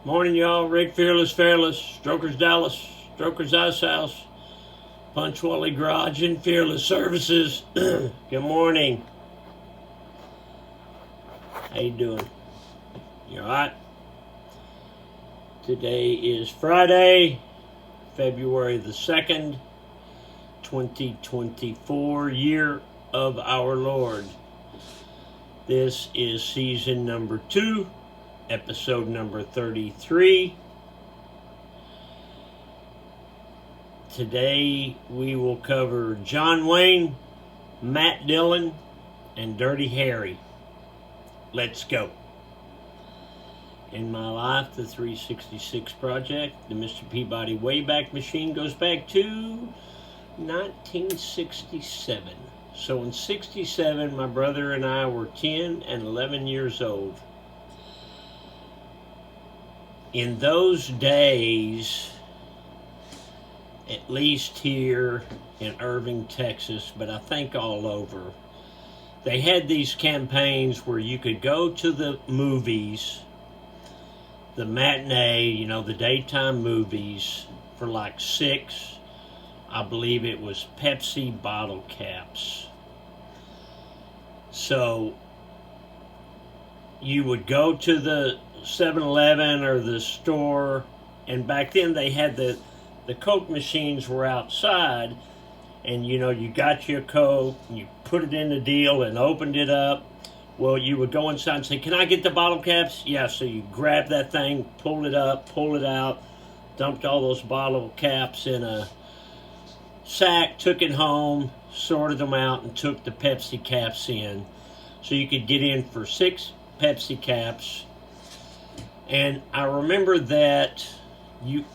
Morning, y'all. Rick Fearless, Strokers Dallas, Strokers Ice House, Punctuality Garage, and Fearless Services. Good morning. How you doing? You all right? Today is Friday, February the 2nd, 2024, year of our Lord. This is season number 2. Episode number 33. Today we will cover John Wayne, Matt Dillon, and Dirty Harry. Let's go. In my life, the 366 project, the Mr. Peabody Wayback Machine, goes back to 1967. So in 67, my brother and I were 10 and 11 years old. In those days, at least here in Irving, Texas, but I think all over, they had these campaigns where you could go to the movies, the matinee, the daytime movies, for like 6, I believe it was Pepsi bottle caps. So you would go to the 7-Eleven or the store, and back then they had the Coke machines were outside, and you got your Coke and you put it in the deal and opened it up. Well, you would go inside and say, "Can I get the bottle caps?" Yeah, so you grabbed that thing, pulled it up, pulled it out, dumped all those bottle caps in a sack, took it home, sorted them out, and took the Pepsi caps in. So you could get in for 6 Pepsi caps. And I remember that you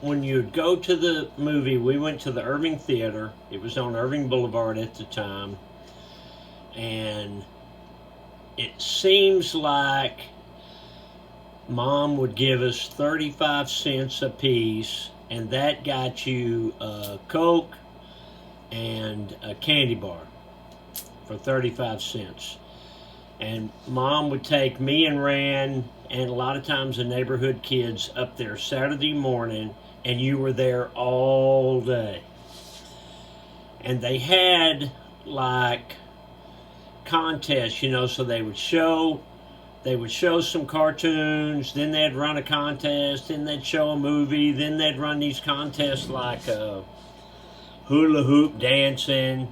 when you'd go to the movie, we went to the Irving Theater. It was on Irving Boulevard at the time. And it seems like Mom would give us 35 cents a piece, and that got you a Coke and a candy bar for 35 cents. And Mom would take me and Ran, and a lot of times the neighborhood kids, up there Saturday morning, and you were there all day. And they had like contests, so they would show some cartoons, then they'd run a contest, then they'd show a movie, then they'd run these contests like hula hoop dancing,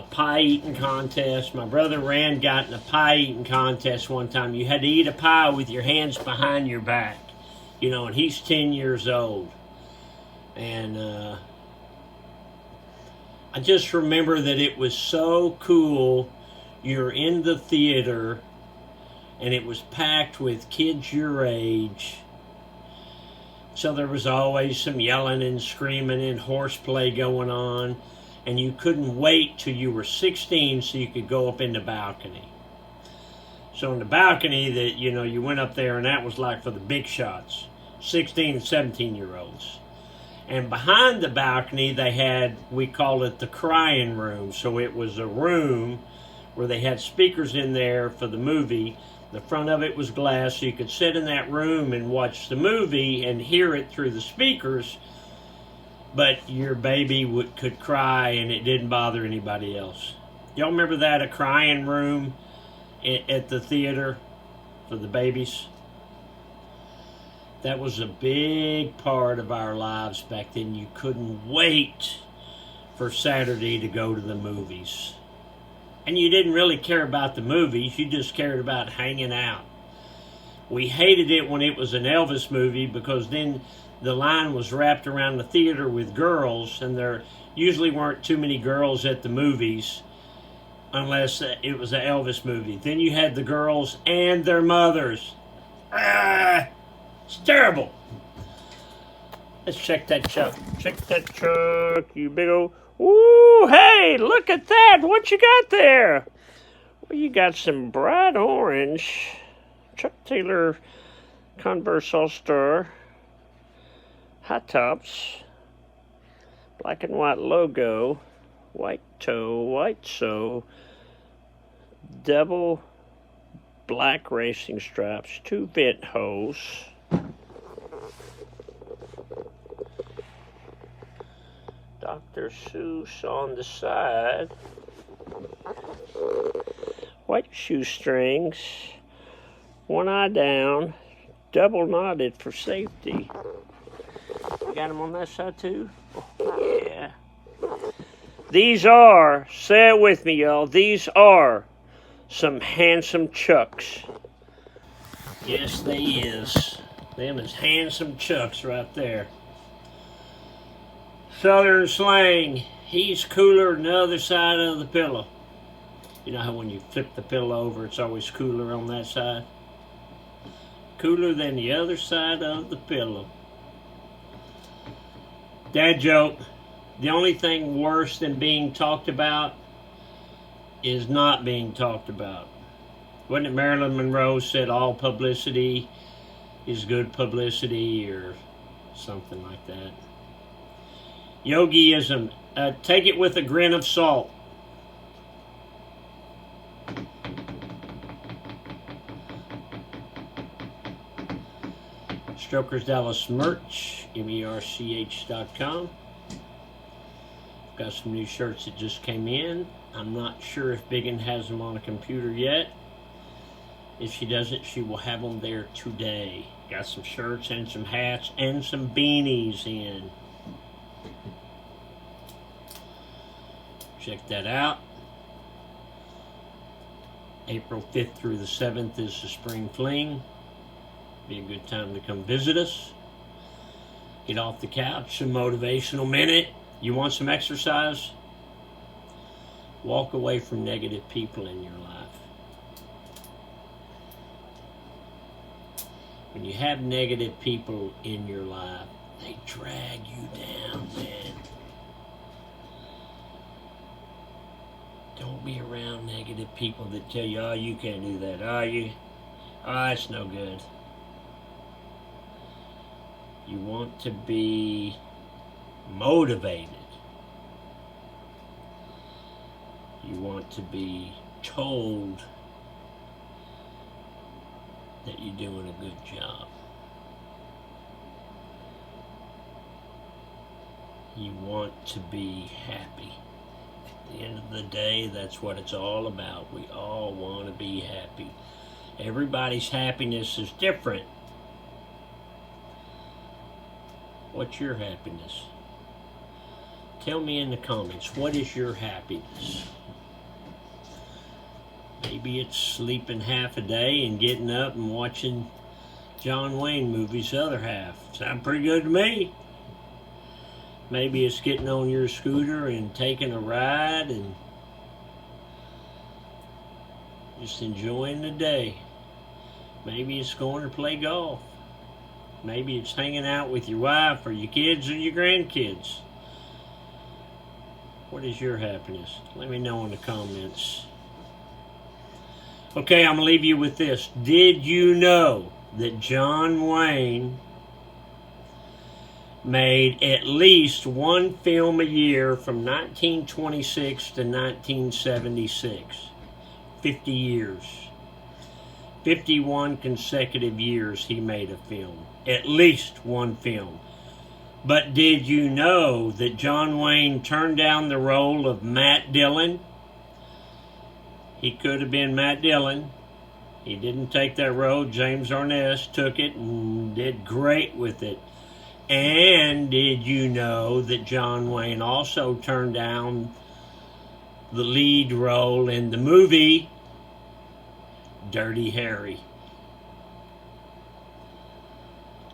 pie eating contest. My brother Rand got in a pie eating contest one time. You had to eat a pie with your hands behind your back, and he's 10 years old. And I just remember that it was so cool. You're in the theater and it was packed with kids your age. So there was always some yelling and screaming and horseplay going on. And you couldn't wait till you were 16 so you could go up in the balcony. So in the balcony, that you went up there, and that was like for the big shots, 16 and 17-year-olds. And behind the balcony, they had, we called it the crying room. So it was a room where they had speakers in there for the movie. The front of it was glass, so you could sit in that room and watch the movie and hear it through the speakers. But your baby could cry, and it didn't bother anybody else. Y'all remember that, a crying room at the theater for the babies? That was a big part of our lives back then. You couldn't wait for Saturday to go to the movies. And you didn't really care about the movies. You just cared about hanging out. We hated it when it was an Elvis movie, because then the line was wrapped around the theater with girls, and there usually weren't too many girls at the movies unless it was an Elvis movie. Then you had the girls and their mothers. It's terrible. Let's check that truck. Check that truck, you big old... Ooh, hey, look at that. What you got there? Well, you got some bright orange Chuck Taylor Converse All-Star high tops, black and white logo, white toe, white sole, double black racing stripes, 2 vent holes, Dr. Seuss on the side. White shoestrings. One eye down. Double knotted for safety. Got them on that side too? Oh, yeah. These are, say it with me, y'all, these are some handsome chucks. Yes, they is. Them is handsome chucks right there. Southern slang, he's cooler than the other side of the pillow. You know how when you flip the pillow over, it's always cooler on that side? Cooler than the other side of the pillow. Dad joke. The only thing worse than being talked about is not being talked about. Wasn't it Marilyn Monroe said all publicity is good publicity or something like that? Yogiism. Take it with a grain of salt. Strokers Dallas merch, merch.com. Got some new shirts that just came in. I'm not sure if Biggin has them on a computer yet. If she doesn't, she will have them there today. Got some shirts and some hats and some beanies in. Check that out. April 5th through the 7th is the Spring Fling. Be a good time to come visit us. Get off the couch, a motivational minute. You want some exercise? Walk away from negative people in your life. When you have negative people in your life, they drag you down, man. Don't be around negative people that tell you, oh, you can't do that. Oh, it's no good. You want to be motivated. You want to be told that you're doing a good job. You want to be happy. At the end of the day, that's what it's all about. We all want to be happy. Everybody's happiness is different. What's your happiness? Tell me in the comments, what is your happiness? Maybe it's sleeping half a day and getting up and watching John Wayne movies the other half. Sound pretty good to me. Maybe it's getting on your scooter and taking a ride and just enjoying the day. Maybe it's going to play golf. Maybe it's hanging out with your wife or your kids or your grandkids. What is your happiness? Let me know in the comments. Okay, I'm going to leave you with this. Did you know that John Wayne made at least one film a year from 1926 to 1976? 50 years. 51 consecutive years he made a film. At least one film. But did you know that John Wayne turned down the role of Matt Dillon? He could have been Matt Dillon. He didn't take that road. James Arness took it and did great with it. And did you know that John Wayne also turned down the lead role in the movie Dirty Harry?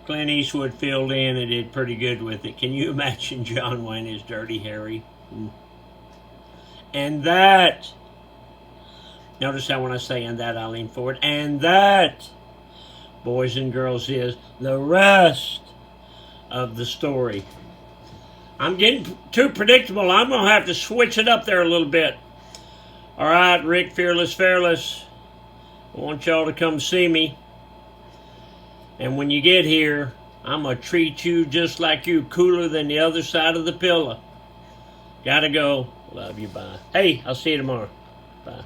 Clint Eastwood filled in and did pretty good with it. Can you imagine John Wayne as Dirty Harry? And that, notice how when I say and that, I lean forward. And that, boys and girls, is the rest of the story. I'm getting too predictable. I'm going to have to switch it up there a little bit. All right, Rick Fearless Fairless. I want y'all to come see me. And when you get here, I'm going to treat you just like you, cooler than the other side of the pillow. Gotta go. Love you. Bye. Hey, I'll see you tomorrow. Bye.